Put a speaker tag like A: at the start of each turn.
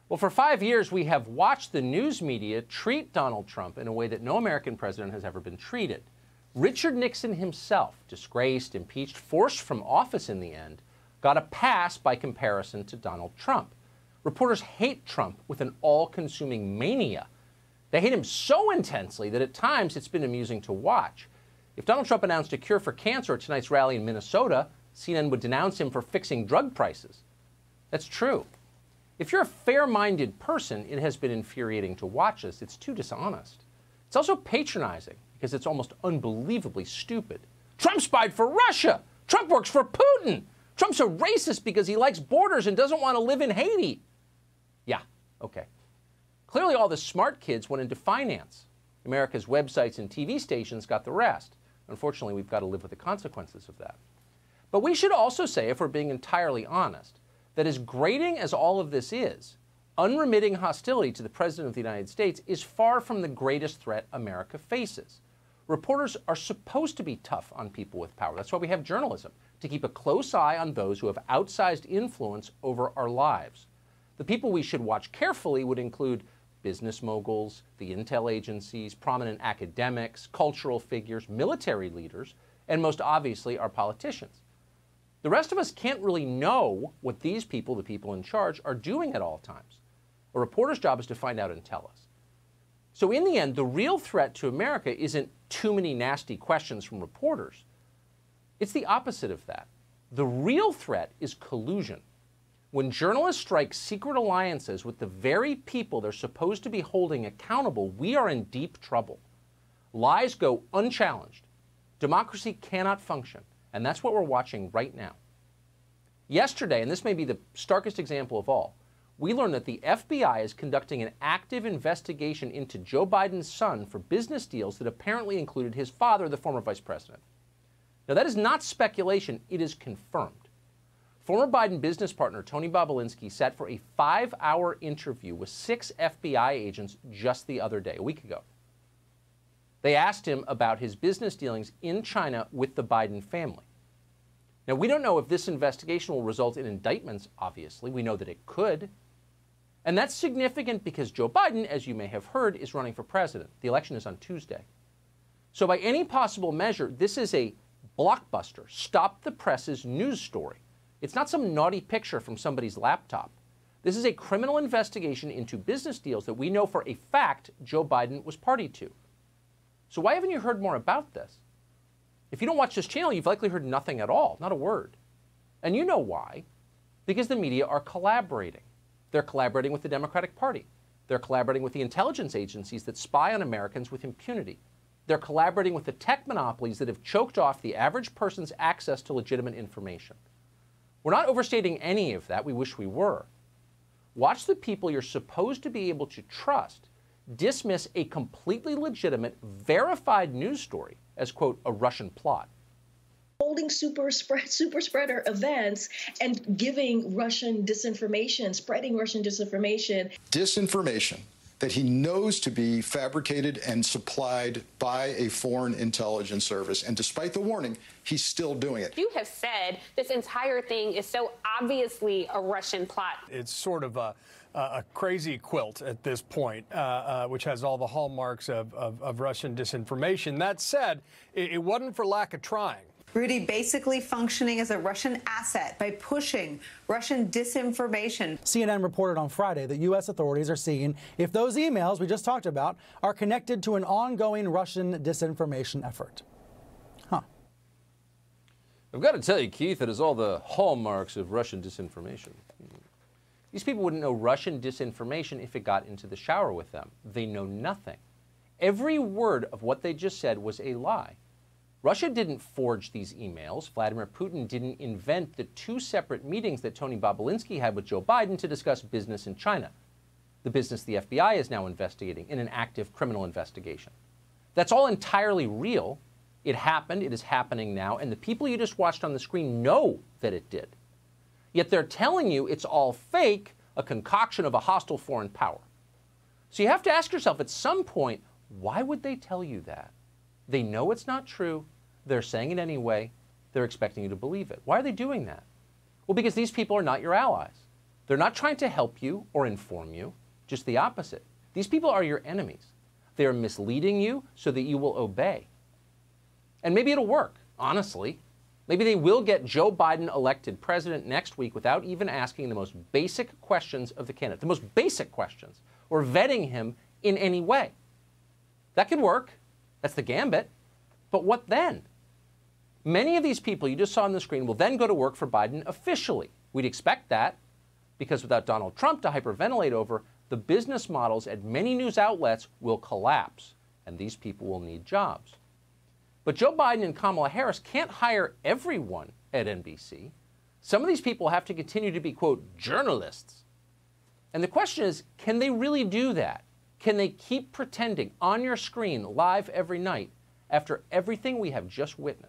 A: Well, for 5 years, we have watched the news media treat Donald Trump in a way that no American president has ever been treated. Richard Nixon himself, disgraced, impeached, forced from office in the end, got a pass by comparison to Donald Trump. Reporters hate Trump with an all-consuming mania. They hate him so intensely that at times it's been amusing to watch. If Donald Trump announced a cure for cancer at tonight's rally in Minnesota, CNN would denounce him for fixing drug prices. That's true. If you're a fair-minded person, it has been infuriating to watch this. It's too dishonest. It's also patronizing because it's almost unbelievably stupid. Trump spied for Russia. Trump works for Putin. Trump's a racist because he likes borders and doesn't want to live in Haiti. Yeah, okay. Clearly all the smart kids went into finance. America's websites and TV stations got the rest. Unfortunately, we've got to live with the consequences of that. But we should also say, if we're being entirely honest, that as grating as all of this is, unremitting hostility to the President of the United States is far from the greatest threat America faces. Reporters are supposed to be tough on people with power. That's why we have journalism, to keep a close eye on those who have outsized influence over our lives. The people we should watch carefully would include business moguls, the intel agencies, prominent academics, cultural figures, military leaders, and most obviously our politicians. The rest of us can't really know what these people, the people in charge, are doing at all times. A reporter's job is to find out and tell us. So in the end, the real threat to America isn't too many nasty questions from reporters. It's the opposite of that. The real threat is collusion. When journalists strike secret alliances with the very people they're supposed to be holding accountable, we are in deep trouble. Lies go unchallenged. Democracy cannot function. And that's what we're watching right now. Yesterday, and this may be the starkest example of all, we learned that the FBI is conducting an active investigation into Joe Biden's son for business deals that apparently included his father, the former vice president. Now, that is not speculation. It is confirmed. Former Biden business partner Tony Bobulinski sat for a 5-hour interview with 6 FBI agents just the other day, a week ago. They asked him about his business dealings in China with the Biden family. Now, we don't know if this investigation will result in indictments, obviously. We know that it could. And that's significant because Joe Biden, as you may have heard, is running for president. The election is on Tuesday. So by any possible measure, this is a blockbuster, stop the press's news story. It's not some naughty picture from somebody's laptop. This is a criminal investigation into business deals that we know for a fact Joe Biden was party to. So why haven't you heard more about this? If you don't watch this channel, you've likely heard nothing at all, not a word. And you know why. Because the media are collaborating. They're collaborating with the Democratic Party. They're collaborating with the intelligence agencies that spy on Americans with impunity. They're collaborating with the tech monopolies that have choked off the average person's access to legitimate information. We're not overstating any of that. We wish we were. Watch the people you're supposed to be able to trust dismiss a completely legitimate, verified news story as, quote, a Russian plot.
B: Holding super spreader events and giving Russian disinformation, spreading Russian disinformation.
C: Disinformation that he knows to be fabricated and supplied by a foreign intelligence service. And despite the warning, he's still doing it.
D: You have said this entire thing is so obviously a Russian plot.
E: It's sort of a crazy quilt at this point, which has all the hallmarks of Russian disinformation. That said, it wasn't for lack of trying.
F: Rudy basically functioning as a Russian asset by pushing Russian disinformation.
G: CNN reported on Friday that U.S. authorities are seeing if those emails we just talked about are connected to an ongoing Russian disinformation effort. Huh.
A: I've got to tell you, Keith, it is all the hallmarks of Russian disinformation. These people wouldn't know Russian disinformation if it got into the shower with them. They know nothing. Every word of what they just said was a lie. Russia didn't forge these emails. Vladimir Putin didn't invent the 2 separate meetings that Tony Bobulinski had with Joe Biden to discuss business in China. The business the FBI is now investigating in an active criminal investigation. That's all entirely real. It happened, it is happening now, and the people you just watched on the screen know that it did. Yet they're telling you it's all fake, a concoction of a hostile foreign power. So you have to ask yourself at some point, why would they tell you that? They know it's not true. They're saying it anyway. They're expecting you to believe it. Why are they doing that? Well, because these people are not your allies. They're not trying to help you or inform you, just the opposite. These people are your enemies. They are misleading you so that you will obey. And maybe it'll work, honestly. Maybe they will get Joe Biden elected president next week without even asking the most basic questions of the candidate, the most basic questions, or vetting him in any way. That could work. That's the gambit. But what then? Many of these people you just saw on the screen will then go to work for Biden officially. We'd expect that, because without Donald Trump to hyperventilate over, the business models at many news outlets will collapse, and these people will need jobs. But Joe Biden and Kamala Harris can't hire everyone at NBC. Some of these people have to continue to be, quote, journalists. And the question is, can they really do that? Can they keep pretending on your screen live every night after everything we have just witnessed?